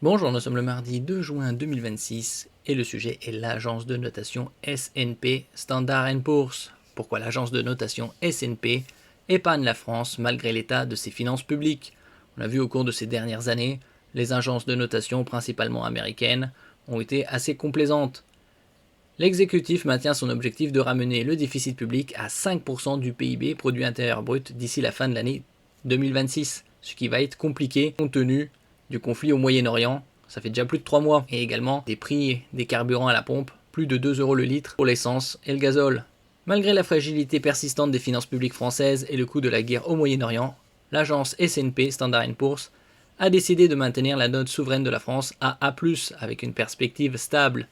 Bonjour, nous sommes le mardi 2 juin 2026 et le sujet est l'agence de notation S&P Standard & Poor's. Pourquoi l'agence de notation S&P épargne la France malgré l'état de ses finances publiques? On a vu au cours de ces dernières années, les agences de notation, principalement américaines, ont été assez complaisantes. L'exécutif maintient son objectif de ramener le déficit public à 5% du PIB, produit intérieur brut, d'ici la fin de l'année 2026, ce qui va être compliqué compte tenu du conflit au Moyen-Orient. Ça fait déjà plus de 3 mois, et également des prix des carburants à la pompe, plus de 2 € le litre pour l'essence et le gazole. Malgré la fragilité persistante des finances publiques françaises et le coût de la guerre au Moyen-Orient, l'agence S&P Standard & Poor's a décidé de maintenir la note souveraine de la France à A+, avec une perspective stable.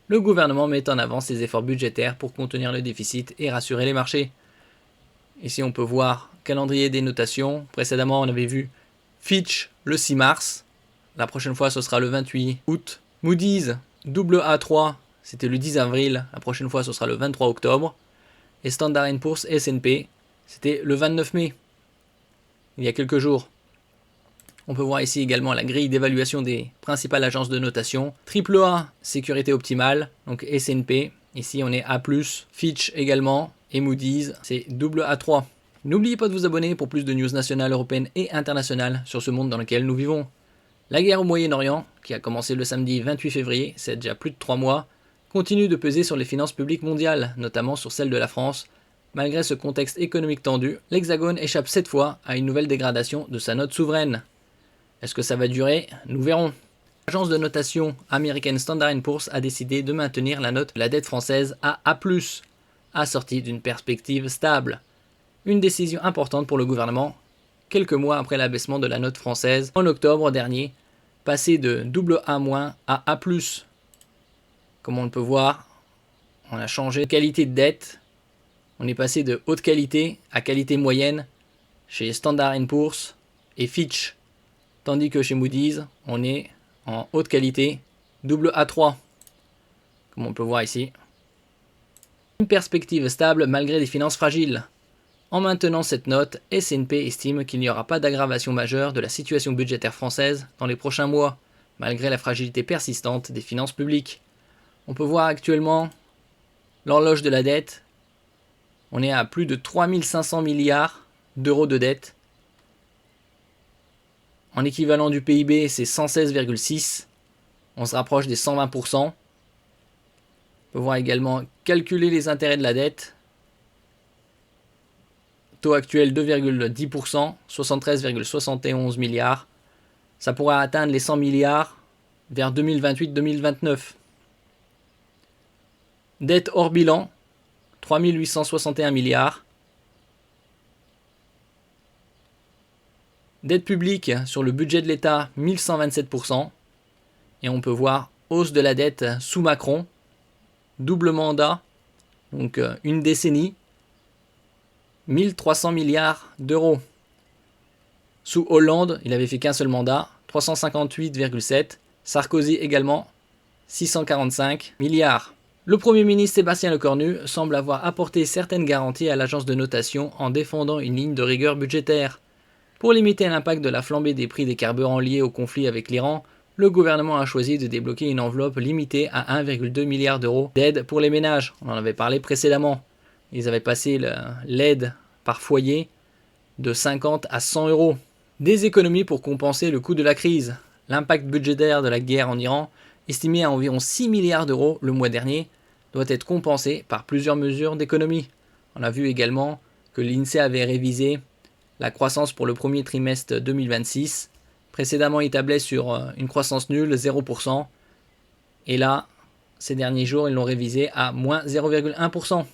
Le gouvernement met en avant ses efforts budgétaires pour contenir le déficit et rassurer les marchés. Ici, on peut voir calendrier des notations. Précédemment, on avait vu Fitch le 6 mars. La prochaine fois, ce sera le 28 août. Moody's AA3, c'était le 10 avril. La prochaine fois, ce sera le 23 octobre. Et Standard & Poor's S&P, c'était le 29 mai. Il y a quelques jours. On peut voir ici également la grille d'évaluation des principales agences de notation. AAA, sécurité optimale, donc S&P. Ici, on est A+, Fitch également, et Moody's, c'est AA3. N'oubliez pas de vous abonner pour plus de news nationales, européennes et internationales sur ce monde dans lequel nous vivons. La guerre au Moyen-Orient, qui a commencé le samedi 28 février, c'est déjà plus de 3 mois, continue de peser sur les finances publiques mondiales, notamment sur celles de la France. Malgré ce contexte économique tendu, l'Hexagone échappe cette fois à une nouvelle dégradation de sa note souveraine. Est-ce que ça va durer? Nous verrons. L'agence de notation américaine Standard & Poor's a décidé de maintenir la note de la dette française à A+, assortie d'une perspective stable. Une décision importante pour le gouvernement, quelques mois après l'abaissement de la note française en octobre dernier, passée de AA- à A+. Comme on le peut voir, on a changé de qualité de dette. On est passé de haute qualité à qualité moyenne chez Standard & Poor's et Fitch. Tandis que chez Moody's, on est en haute qualité, AA3, comme on peut voir ici. Une perspective stable malgré des finances fragiles. En maintenant cette note, S&P estime qu'il n'y aura pas d'aggravation majeure de la situation budgétaire française dans les prochains mois, malgré la fragilité persistante des finances publiques. On peut voir actuellement l'horloge de la dette. On est à plus de 3500 milliards d'euros de dette. En équivalent du PIB, c'est 116,6. On se rapproche des 120%. On peut voir également calculer les intérêts de la dette. Taux actuel 2,10%, 73,71 milliards. Ça pourrait atteindre les 100 milliards vers 2028-2029. Dette hors bilan, 3861 milliards. Dette publique sur le budget de l'État, 1127%. Et on peut voir hausse de la dette sous Macron, double mandat, donc une décennie, 1300 milliards d'euros. Sous Hollande, il avait fait qu'un seul mandat, 358,7. Sarkozy également, 645 milliards. Le Premier ministre Sébastien Lecornu semble avoir apporté certaines garanties à l'agence de notation en défendant une ligne de rigueur budgétaire. Pour limiter l'impact de la flambée des prix des carburants liés au conflit avec l'Iran, le gouvernement a choisi de débloquer une enveloppe limitée à 1,2 milliard d'euros d'aide pour les ménages. On en avait parlé précédemment. Ils avaient passé l'aide par foyer de 50 à 100 euros. Des économies pour compenser le coût de la crise. L'impact budgétaire de la guerre en Iran, estimé à environ 6 milliards d'euros le mois dernier, doit être compensé par plusieurs mesures d'économie. On a vu également que l'INSEE avait révisé la croissance pour le premier trimestre 2026. Précédemment, il tablait sur une croissance nulle, 0%. Et là, ces derniers jours, ils l'ont révisé à moins 0,1%.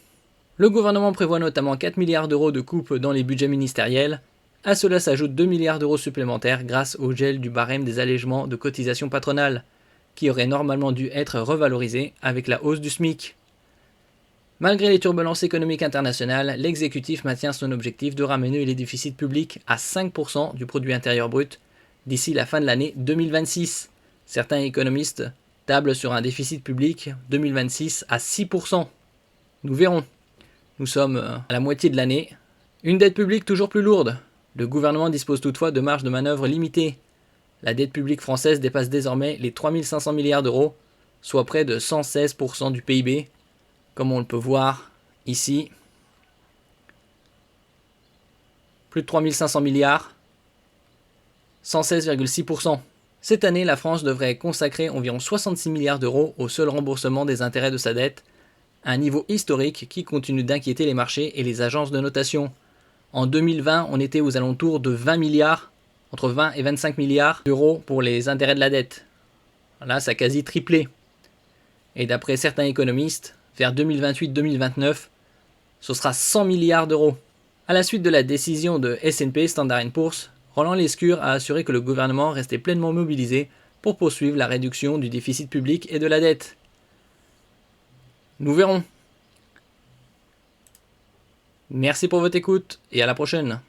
Le gouvernement prévoit notamment 4 milliards d'euros de coupes dans les budgets ministériels. À cela s'ajoutent 2 milliards d'euros supplémentaires grâce au gel du barème des allègements de cotisations patronales, qui aurait normalement dû être revalorisé avec la hausse du SMIC. Malgré les turbulences économiques internationales, l'exécutif maintient son objectif de ramener les déficits publics à 5% du produit intérieur brut d'ici la fin de l'année 2026. Certains économistes tablent sur un déficit public 2026 à 6%. Nous verrons. Nous sommes à la moitié de l'année. Une dette publique toujours plus lourde. Le gouvernement dispose toutefois de marges de manœuvre limitées. La dette publique française dépasse désormais les 3500 milliards d'euros, soit près de 116% du PIB, comme on le peut voir ici. Plus de 3500 milliards, 116,6%. Cette année, la France devrait consacrer environ 66 milliards d'euros au seul remboursement des intérêts de sa dette, un niveau historique qui continue d'inquiéter les marchés et les agences de notation. En 2020, on était aux alentours de 20 milliards, entre 20 et 25 milliards d'euros pour les intérêts de la dette. Là, ça a quasi triplé. Et d'après certains économistes, vers 2028-2029, ce sera 100 milliards d'euros. À la suite de la décision de S&P Standard & Poor's, Roland Lescure a assuré que le gouvernement restait pleinement mobilisé pour poursuivre la réduction du déficit public et de la dette. Nous verrons. Merci pour votre écoute et à la prochaine.